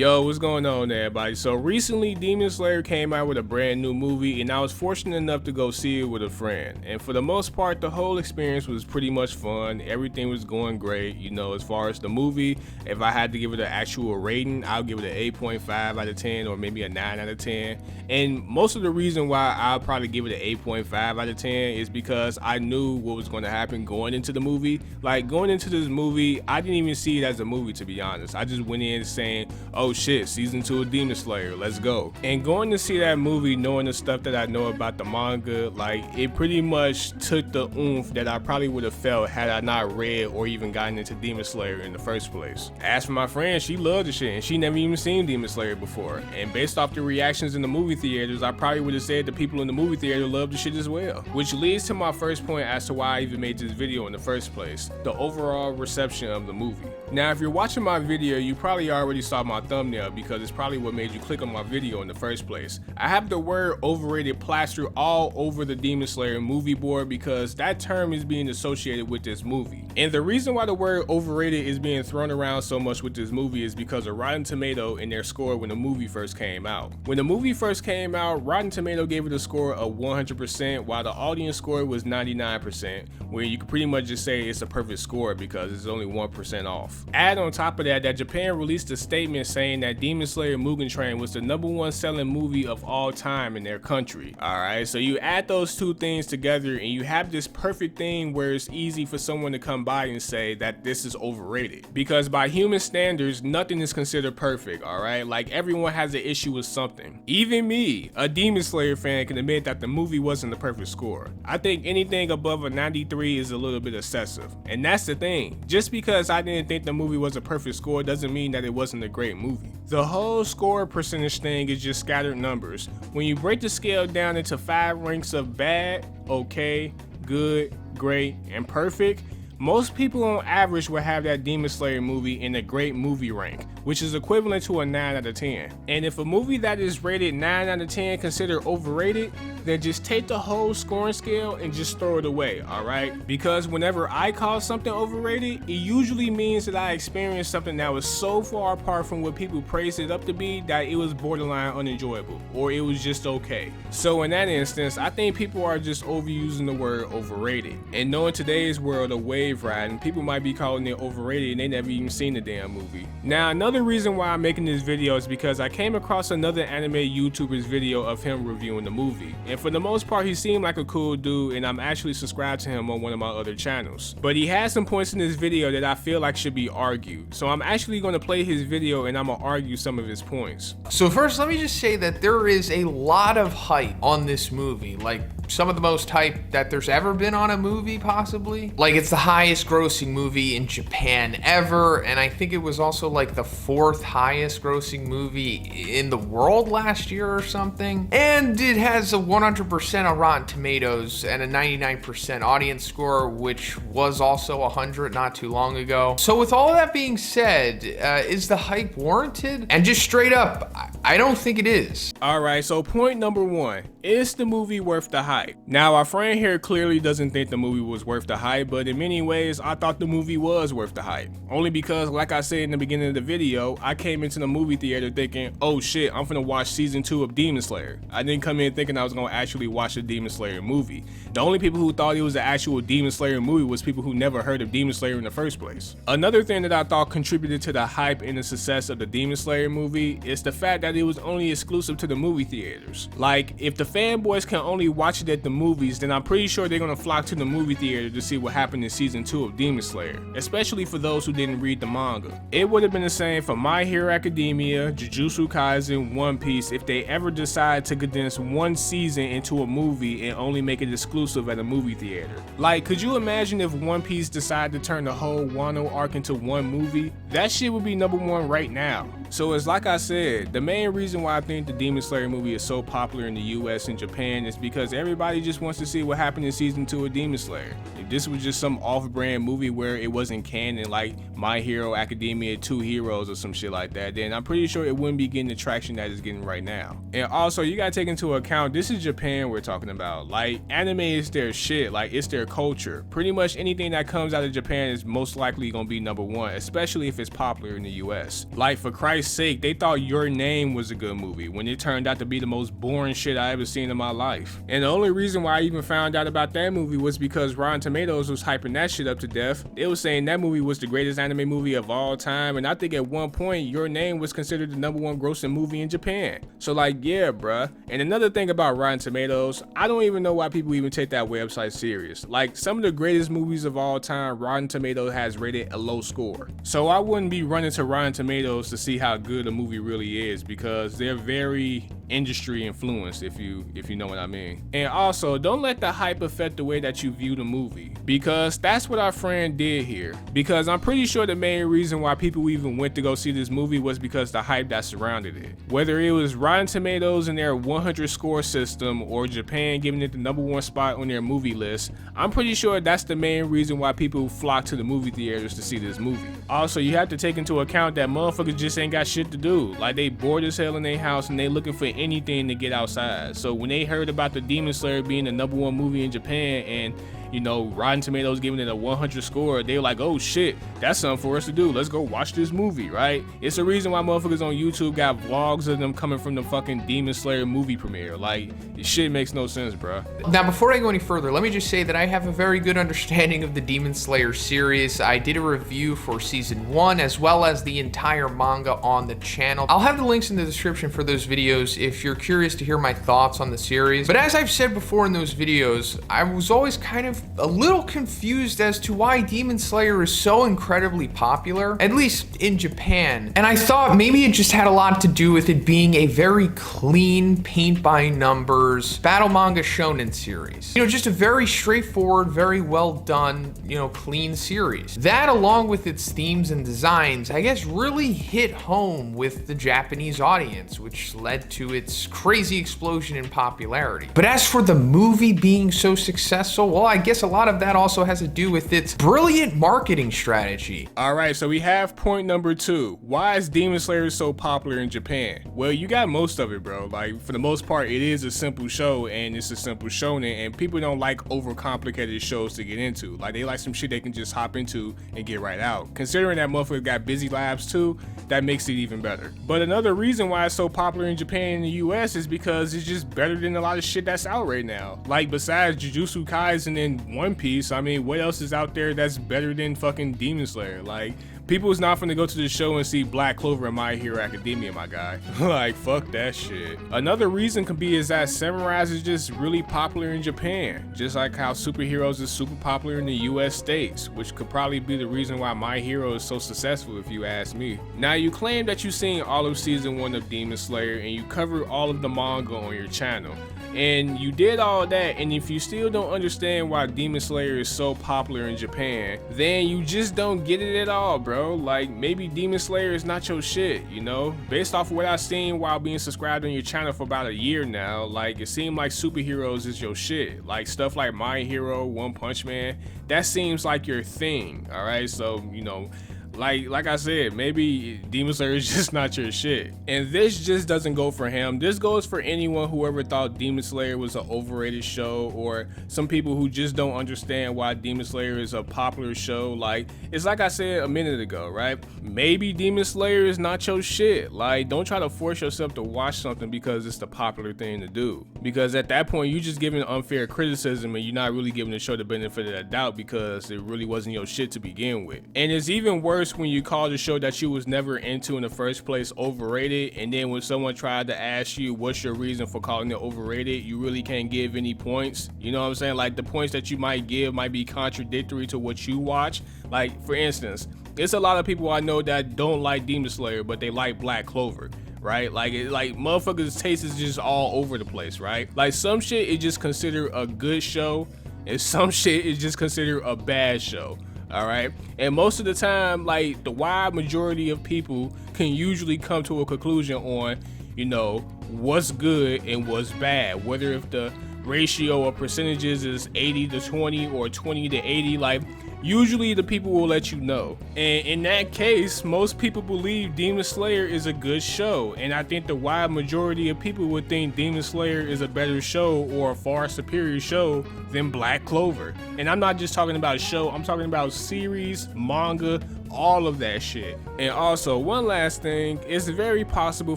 Yo, what's going on everybody? So recently Demon Slayer came out with a brand new movie and I was fortunate enough to go see it with a friend. And for the most part, the whole experience was pretty much fun. Everything was going great. You know, as far as the movie, if I had to give it an actual rating, I'll give it an 8.5 out of 10 or maybe a 9 out of 10. And most of the reason why I'll probably give it an 8.5 out of 10 is because I knew what was going to happen going into the movie. Like going into this movie, I didn't even see it as a movie, to be honest. I just went in saying, oh shit, season 2 of Demon Slayer, let's go. And going to see that movie knowing the stuff that I know about the manga, like it pretty much took the oomph that I probably would have felt had I not read or even gotten into Demon Slayer in the first place. As for my friend, she loved the shit and she never even seen Demon Slayer before. And based off the reactions in the movie theaters, I probably would have said the people in the movie theater loved the shit as well. Which leads to my first point as to why I even made this video in the first place, the overall reception of the movie. Now if you're watching my video, you probably already saw my thumbnail because it's probably what made you click on my video in the first place. I have the word overrated plastered all over the Demon Slayer movie board because that term is being associated with this movie. And the reason why the word overrated is being thrown around so much with this movie is because of Rotten Tomato and their score when the movie first came out. When the movie first came out, Rotten Tomato gave it a score of 100% while the audience score was 99%, where you could pretty much just say it's a perfect score because it's only 1% off. Add on top of that Japan released a statement saying that Demon Slayer Mugen Train was the #1 selling movie of all time in their country. Alright, so you add those two things together and you have this perfect thing where it's easy for someone to come by and say that this is overrated. Because by human standards, nothing is considered perfect, alright? Like everyone has an issue with something. Even me, a Demon Slayer fan, can admit that the movie wasn't the perfect score. I think anything above a 93 is a little bit excessive. And that's the thing. Just because I didn't think the movie was a perfect score doesn't mean that it wasn't a great movie. The whole score percentage thing is just scattered numbers. When you break the scale down into 5 ranks of bad, okay, good, great, and perfect, most people on average will have that Demon Slayer movie in a great movie rank, which is equivalent to a 9 out of 10. And if a movie that is rated 9 out of 10 considered overrated, then just take the whole scoring scale and just throw it away, alright? Because whenever I call something overrated, it usually means that I experienced something that was so far apart from what people praised it up to be that it was borderline unenjoyable, or it was just okay. So in that instance, I think people are just overusing the word overrated. And knowing today's world of wave riding, people might be calling it overrated and they never even seen the damn movie. Now another reason why I'm making this video is because I came across another anime YouTuber's video of him reviewing the movie. And for the most part, he seemed like a cool dude and I'm actually subscribed to him on one of my other channels. But he has some points in this video that I feel like should be argued. So I'm actually going to play his video and I'm going to argue some of his points. So first, let me just say that there is a lot of hype on this movie. Like some of the most hype that there's ever been on a movie, possibly. Like it's the highest grossing movie in Japan ever. And I think it was also like the 4th highest grossing movie in the world last year or something. And it has a 100% on Rotten Tomatoes and a 99% audience score, which was also 100 not too long ago. So with all that being said, is the hype warranted? And just straight up, I don't think it is. Alright, so point number 1, is the movie worth the hype? Now our friend here clearly doesn't think the movie was worth the hype, but in many ways I thought the movie was worth the hype. Only because, like I said in the beginning of the video, I came into the movie theater thinking, oh shit, I'm finna watch season 2 of Demon Slayer. I didn't come in thinking I was gonna actually watch a Demon Slayer movie. The only people who thought it was the actual Demon Slayer movie was people who never heard of Demon Slayer in the first place. Another thing that I thought contributed to the hype and the success of the Demon Slayer movie is the fact that it was only exclusive to the movie theaters. Like, if the fanboys can only watch it at the movies, then I'm pretty sure they're gonna flock to the movie theater to see what happened in season 2 of Demon Slayer, especially for those who didn't read the manga. It would have been the same for My Hero Academia, Jujutsu Kaisen, One Piece if they ever decide to condense one season into a movie and only make it exclusive at a movie theater. Like, could you imagine if One Piece decided to turn the whole Wano arc into one movie? That shit would be #1 right now. So it's like I said, the main main reason why I think the Demon Slayer movie is so popular in the US and Japan is because everybody just wants to see what happened in season 2 of Demon Slayer. If this was just some off-brand movie where it wasn't canon like My Hero Academia 2 Heroes or some shit like that, then I'm pretty sure it wouldn't be getting the traction that it's getting right now. And also, you gotta take into account, this is Japan we're talking about. Like, anime is their shit, like it's their culture. Pretty much anything that comes out of Japan is most likely gonna be #1, especially if it's popular in the US. Like, for Christ's sake, they thought Your Name was a good movie when it turned out to be the most boring shit I ever seen in my life. And the only reason why I even found out about that movie was because Rotten Tomatoes was hyping that shit up to death. They was saying that movie was the greatest anime movie of all time, and I think at one point Your Name was considered the #1 grossing movie in Japan. So like, yeah, bruh. And another thing about Rotten Tomatoes, I don't even know why people even take that website serious. Like, some of the greatest movies of all time, Rotten Tomatoes has rated a low score. So I wouldn't be running to Rotten Tomatoes to see how good a movie really is, because they're very industry influenced, if you know what I mean. And also, don't let the hype affect the way that you view the movie, because that's what our friend did here. Because I'm pretty sure the main reason why people even went to go see this movie was because the hype that surrounded it. Whether it was Rotten Tomatoes and their 100 score system, or Japan giving it the #1 spot on their movie list, I'm pretty sure that's the main reason why people flock to the movie theaters to see this movie. Also, you have to take into account that motherfuckers just ain't got shit to do. Like, they bored as hell in their house and they looking for anything to get outside. So when they heard about the Demon Slayer being the #1 movie in Japan and, you know, Rotten Tomatoes giving it a 100 score, they were like, oh shit, that's something for us to do. Let's go watch this movie, right? It's the reason why motherfuckers on YouTube got vlogs of them coming from the fucking Demon Slayer movie premiere. Like, this shit makes no sense, bruh. Now, before I go any further, let me just say that I have a very good understanding of the Demon Slayer series. I did a review for season 1 as well as the entire manga on the channel. I'll have the links in the description for those videos if you're curious to hear my thoughts on the series. But as I've said before in those videos, I was always kind of a little confused as to why Demon Slayer is so incredibly popular, at least in Japan. And I thought maybe it just had a lot to do with it being a very clean, paint by numbers, battle manga shonen series. You know, just a very straightforward, very well done, you know, clean series. That, along with its themes and designs, I guess really hit home with the Japanese audience, which led to its crazy explosion in popularity. But as for the movie being so successful, well, I guess a lot of that also has to do with its brilliant marketing strategy. Alright, so we have point number 2. Why is Demon Slayer so popular in Japan? Well, you got most of it, bro. Like, for the most part, it is a simple show, and it's a simple shonen, and people don't like overcomplicated shows to get into. Like, they like some shit they can just hop into and get right out. Considering that motherfucker got busy lives too, that makes it even better. But another reason why it's so popular in Japan and the US is because it's just better than a lot of shit that's out right now. Like, besides Jujutsu Kaisen and One Piece, I mean, what else is out there that's better than fucking Demon Slayer? Like, people is not finna go to the show and see Black Clover and My Hero Academia, my guy. Like, fuck that shit. Another reason could be is that samurais is just really popular in Japan, just like how superheroes is super popular in the US states, which could probably be the reason why My Hero is so successful, if you ask me. Now, you claim that you've seen all of season 1 of Demon Slayer and you covered all of the manga on your channel. And you did all that, and if you still don't understand why Demon Slayer is so popular in Japan, then you just don't get it at all, bro. Like, maybe Demon Slayer is not your shit, you know? Based off of what I've seen while being subscribed on your channel for about a year now, like, it seemed like superheroes is your shit. Like, stuff like My Hero, One Punch Man, that seems like your thing, alright? So, you know, like I said, maybe Demon Slayer is just not your shit. And this just doesn't go for him. This goes for anyone who ever thought Demon Slayer was an overrated show, or some people who just don't understand why Demon Slayer is a popular show. Like, it's like I said a minute ago, right? Maybe Demon Slayer is not your shit. Like, don't try to force yourself to watch something because it's the popular thing to do. Because at that point, you're just giving unfair criticism and you're not really giving the show the benefit of the doubt because it really wasn't your shit to begin with. And it's even worse when you call the show that you was never into in the first place overrated, and then when someone tried to ask you what's your reason for calling it overrated, you really can't give any points. You know what I'm saying? Like, the points that you might give might be contradictory to what you watch. Like, for instance, there's a lot of people I know that don't like Demon Slayer, but they like Black Clover, right? Like, motherfuckers' taste is just all over the place, right? Like, some shit is just considered a good show, and some shit is just considered a bad show. All right, and most of the time, like, the wide majority of people can usually come to a conclusion on, you know, what's good and what's bad, whether if the ratio of percentages is 80 to 20 or 20 to 80, like usually the people will let you know. And in that case, most people believe Demon Slayer is a good show, and I think the wide majority of people would think Demon Slayer is a better show or a far superior show than Black Clover. And I'm not just talking about show, I'm talking about series, manga, all of that shit. And also, one last thing, it's very possible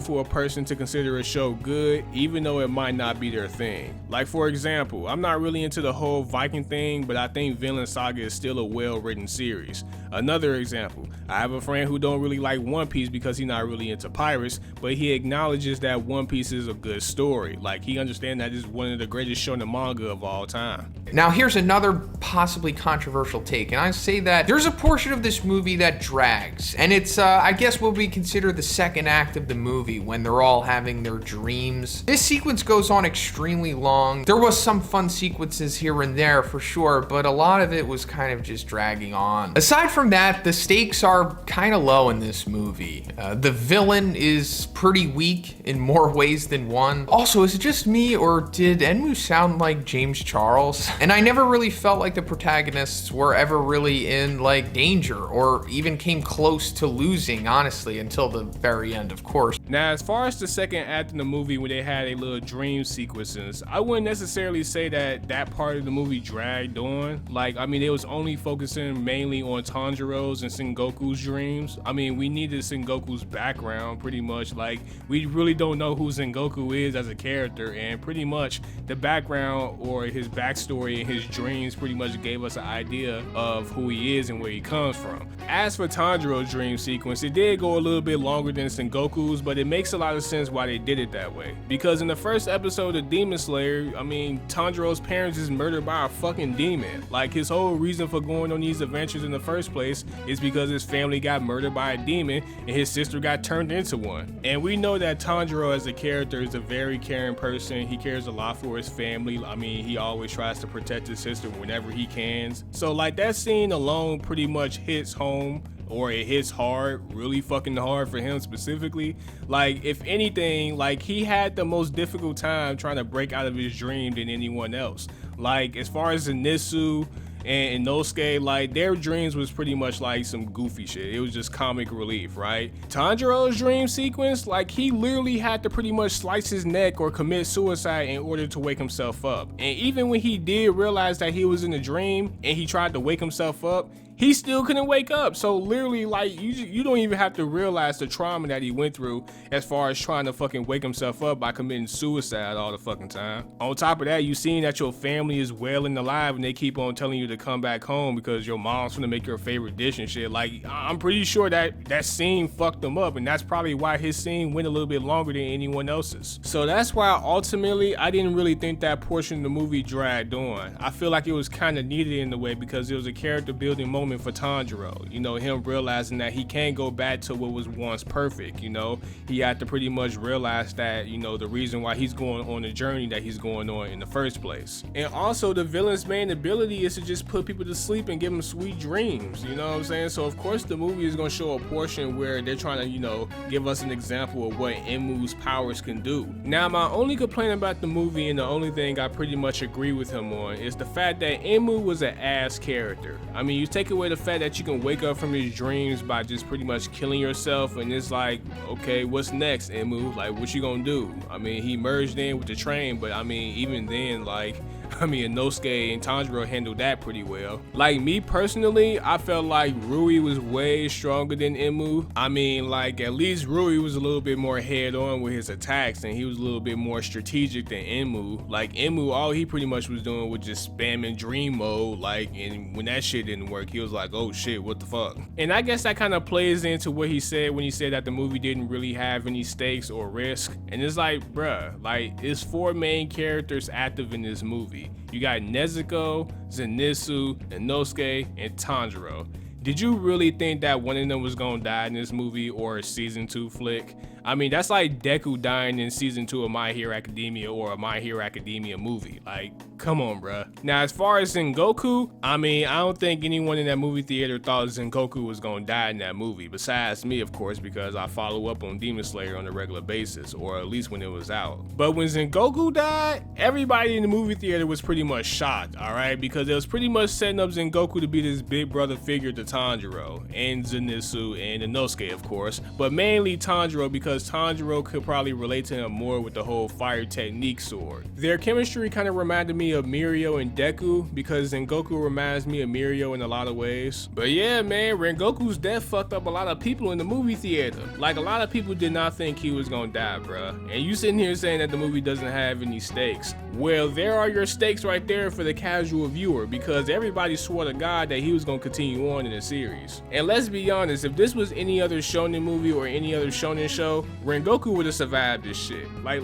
for a person to consider a show good even though it might not be their thing. Like for example, I'm not really into the whole Viking thing, but I think Vinland Saga is still a well-written series. Another example, I have a friend who don't really like One Piece because he's not really into pirates, but he acknowledges that One Piece is a good story. Like he understands that it's one of the greatest shonen manga of all time. Now here's another possibly controversial take, and I say that there's a portion of this movie that drags, and it's I guess what we consider the second act of the movie when they're all having their dreams. This sequence goes on extremely long. There was some fun sequences here and there for sure, but a lot of it was kind of just dragging on. Aside from that, the stakes are kind of low in this movie. The villain is pretty weak in more ways than one. Also, is it just me or did Enmu sound like James Charles? And I never really felt like the protagonists were ever really in like danger or even came close to losing, honestly, until the very end, of course. Now, as far as the second act in the movie when they had a little dream sequences, I wouldn't necessarily say that that part of the movie dragged on. Like, I mean, it was only focusing mainly on Tanjiro's and Sengoku's dreams. I mean, we needed Sengoku's background pretty much. Like, we really don't know who Sengoku is as a character, and pretty much the background or his backstory and his dreams pretty much gave us an idea of who he is and where he comes from. As for Tanjiro's dream sequence, it did go a little bit longer than Sengoku's, but it makes a lot of sense why they did it that way. Because in the first episode of Demon Slayer, I mean, Tanjiro's parents is murdered by a fucking demon. Like, his whole reason for going on these adventures in the first place is because his family got murdered by a demon and his sister got turned into one. And we know that Tanjiro as a character is a very caring person. He cares a lot for his family. I mean, he always tries to protect his sister whenever he can. So like that scene alone pretty much hits home, or it hits hard, really fucking hard for him specifically. Like, if anything, like he had the most difficult time trying to break out of his dream than anyone else. Like, as far as Zenitsu and Inosuke, like their dreams was pretty much like some goofy shit. It was just comic relief, right? Tanjiro's dream sequence, like he literally had to pretty much slice his neck or commit suicide in order to wake himself up. And even when he did realize that he was in a dream and he tried to wake himself up, he still couldn't wake up. So literally, like, you don't even have to realize the trauma that he went through as far as trying to fucking wake himself up by committing suicide all the fucking time. On top of that, you seeing that your family is well and alive and they keep on telling you to come back home because your mom's gonna make your favorite dish and shit. Like, I'm pretty sure that scene fucked him up, and that's probably why his scene went a little bit longer than anyone else's. So that's why ultimately I didn't really think that portion of the movie dragged on. I feel like it was kind of needed in a way because it was a character building moment for Tanjiro, you know, him realizing that he can't go back to what was once perfect. You know, he had to pretty much realize that, you know, the reason why he's going on the journey that he's going on in the first place. And also the villain's main ability is to just put people to sleep and give them sweet dreams, you know what I'm saying? So of course the movie is going to show a portion where they're trying to, you know, give us an example of what Enmu's powers can do. Now, my only complaint about the movie, and the only thing I pretty much agree with him on, is the fact that Enmu was an ass character. I mean, you take away the fact that you can wake up from your dreams by just pretty much killing yourself, and it's like, okay, what's next, Enmu? Like, what you gonna do? I mean, he merged in with the train, but I mean, even then, like, I mean, Inosuke and Tanjiro handled that pretty well. Like, me personally, I felt like Rui was way stronger than Enmu. I mean, like, at least Rui was a little bit more head-on with his attacks, and he was a little bit more strategic than Enmu. Like, Enmu, all he pretty much was doing was just spamming dream mode, like, and when that shit didn't work, he was like, oh shit, what the fuck? And I guess that kind of plays into what he said when he said that the movie didn't really have any stakes or risk. And it's like, bruh, like, it's 4 main characters active in this movie. You got Nezuko, Zenitsu, Inosuke, and Tanjiro. Did you really think that one of them was gonna die in this movie or a season 2 flick? I mean, that's like Deku dying in season 2 of My Hero Academia or a My Hero Academia movie. Like, come on, bruh. Now, as far as Sengoku, I mean, I don't think anyone in that movie theater thought Sengoku was gonna die in that movie, besides me, of course, because I follow up on Demon Slayer on a regular basis, or at least when it was out. But when Sengoku died, everybody in the movie theater was pretty much shocked, alright? Because it was pretty much setting up Sengoku to be this big brother figure to Tanjiro, and Zenitsu, and Inosuke, of course, but mainly Tanjiro because Tanjiro could probably relate to him more with the whole fire technique sword. Their chemistry kind of reminded me of Mirio and Deku because Sengoku reminds me of Mirio in a lot of ways. But yeah, man, Rengoku's death fucked up a lot of people in the movie theater. Like, a lot of people did not think he was gonna die, bruh. And you sitting here saying that the movie doesn't have any stakes. Well, there are your stakes right there for the casual viewer, because everybody swore to God that he was gonna continue on in the series. And let's be honest, if this was any other shonen movie or any other shonen show, Rengoku would have survived this shit. Like,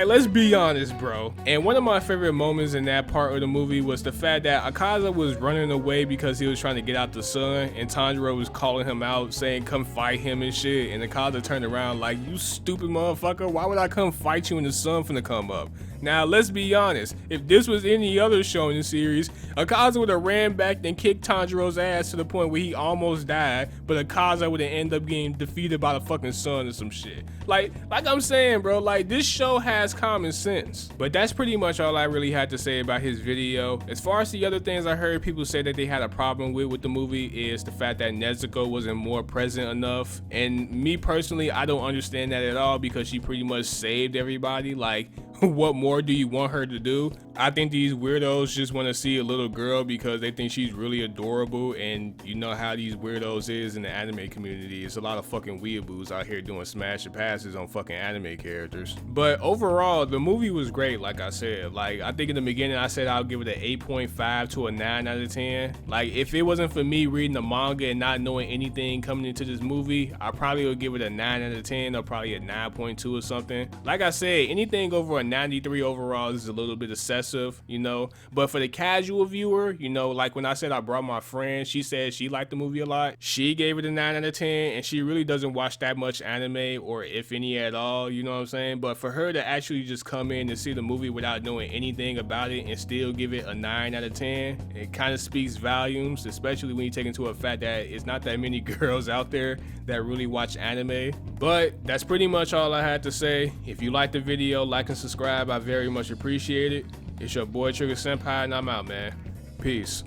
let's be honest, bro. And one of my favorite moments in that part of the movie was the fact that Akaza was running away because he was trying to get out the sun, and Tanjiro was calling him out, saying come fight him and shit, and Akaza turned around like, you stupid motherfucker, why would I come fight you when the sun finna come up? Now, let's be honest, if this was any other show in the series, Akaza would have ran back and kicked Tanjiro's ass to the point where he almost died, but Akaza would have ended up getting defeated by the fucking sun or some shit. Like I'm saying, bro, like, this show has common sense. But that's pretty much all I really had to say about his video. As far as the other things I heard people say that they had a problem with the movie is the fact that Nezuko wasn't more present enough. And me personally, I don't understand that at all because she pretty much saved everybody. Like, what more do you want her to do? I think these weirdos just want to see a little girl because they think she's really adorable, and you know how these weirdos is in the anime community. It's a lot of fucking weeaboos out here doing smash and passes on fucking anime characters. But overall, the movie was great, like I said. Like, I think in the beginning I said I'll give it an 8.5 to a 9 out of 10. Like, if it wasn't for me reading the manga and not knowing anything coming into this movie, I probably would give it a 9 out of 10 or probably a 9.2 or something. Like I said, anything over a 93 overall is a little bit excessive, you know, but for the casual viewer, you know, like when I said I brought my friend, she said she liked the movie a lot. She gave it a 9 out of 10, and she really doesn't watch that much anime, or if any at all, you know what I'm saying? But for her to actually just come in and see the movie without knowing anything about it and still give it a 9 out of 10, it kind of speaks volumes, especially when you take into a fact that it's not that many girls out there that really watch anime. But that's pretty much all I had to say. If you like the video, like and subscribe. I very much appreciate it. It's your boy Trigger Senpai, and I'm out, man. Peace.